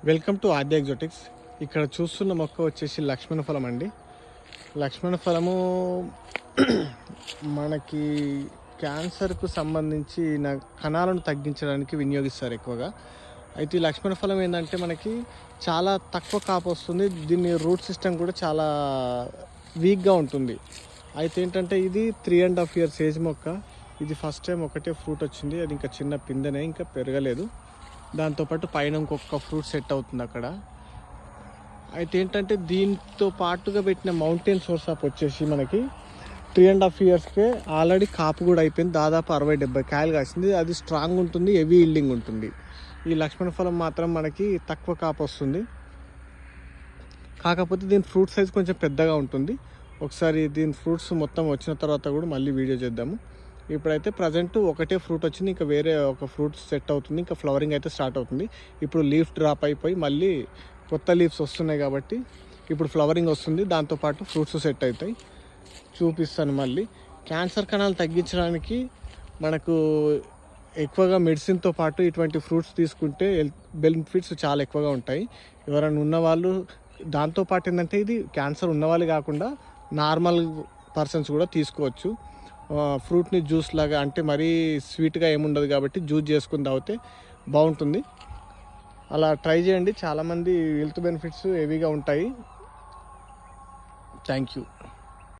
Welcome to ఆద్య ఎగ్జోటిక్స్. ఇక్కడ చూస్తున్న మొక్క వచ్చేసి లక్ష్మణ ఫలం అండి. లక్ష్మణ ఫలము మనకి క్యాన్సర్కు సంబంధించి కణాలను తగ్గించడానికి వినియోగిస్తారు ఎక్కువగా. అయితే ఈ లక్ష్మణ ఫలం ఏంటంటే మనకి చాలా తక్కువ కాపు వస్తుంది. దీని రూట్ సిస్టమ్ కూడా చాలా వీక్గా ఉంటుంది. అయితే ఏంటంటే ఇది 3.5 years ఏజ్ మొక్క. ఇది ఫస్ట్ టైం ఒకటే ఫ్రూట్ వచ్చింది. అది ఇంకా చిన్న పిందెనే, ఇంకా పెరగలేదు. దాంతోపాటు పైన ఇంకొక ఫ్రూట్ సెట్ అవుతుంది అక్కడ. అయితే ఏంటంటే దీంతో పాటుగా పెట్టిన మౌంటైన్ సోర్స్ ఆఫ్ వచ్చేసి మనకి 3.5 yearsకే ఆల్రెడీ కాపు కూడా అయిపోయింది. దాదాపు 60-70 కాయలు కాసింది. అది స్ట్రాంగ్ ఉంటుంది, హెవీ ఈల్డింగ్ ఉంటుంది. ఈ లక్ష్మణ ఫలం మాత్రం మనకి తక్కువ కాపు వస్తుంది. కాకపోతే దీని ఫ్రూట్ సైజ్ కొంచెం పెద్దగా ఉంటుంది. ఒకసారి దీని ఫ్రూట్స్ మొత్తం వచ్చిన తర్వాత కూడా మళ్ళీ వీడియో చేద్దాము. ఇప్పుడైతే ప్రజెంట్ ఒకటే ఫ్రూట్ వచ్చింది, ఇంకా వేరే ఒక ఫ్రూట్ సెట్ అవుతుంది, ఇంకా ఫ్లవరింగ్ అయితే స్టార్ట్ అవుతుంది. ఇప్పుడు లీఫ్ డ్రాప్ అయిపోయి మళ్ళీ కొత్త లీవ్స్ వస్తున్నాయి కాబట్టి ఇప్పుడు ఫ్లవరింగ్ వస్తుంది. దాంతోపాటు ఫ్రూట్స్ సెట్ అవుతాయి. చూపిస్తాను మళ్ళీ. క్యాన్సర్ కణాలు తగ్గించడానికి మనకు ఎక్కువగా మెడిసిన్తో పాటు ఇటువంటి ఫ్రూట్స్ తీసుకుంటే బెనిఫిట్స్ చాలా ఎక్కువగా ఉంటాయి. ఎవరైనా ఉన్నవాళ్ళు దాంతోపాటు ఏంటంటే ఇది క్యాన్సర్ ఉన్నవాళ్ళు కాకుండా నార్మల్ పర్సన్స్ కూడా తీసుకోవచ్చు. ఫ్రూట్ని జ్యూస్ లాగా, అంటే మరీ స్వీట్గా ఏముండదు కాబట్టి జ్యూస్ చేసుకుని తాగితే బాగుంటుంది. అలా ట్రై చేయండి. చాలామంది హెల్త్ బెనిఫిట్స్ హెవీగా ఉంటాయి. Thank you.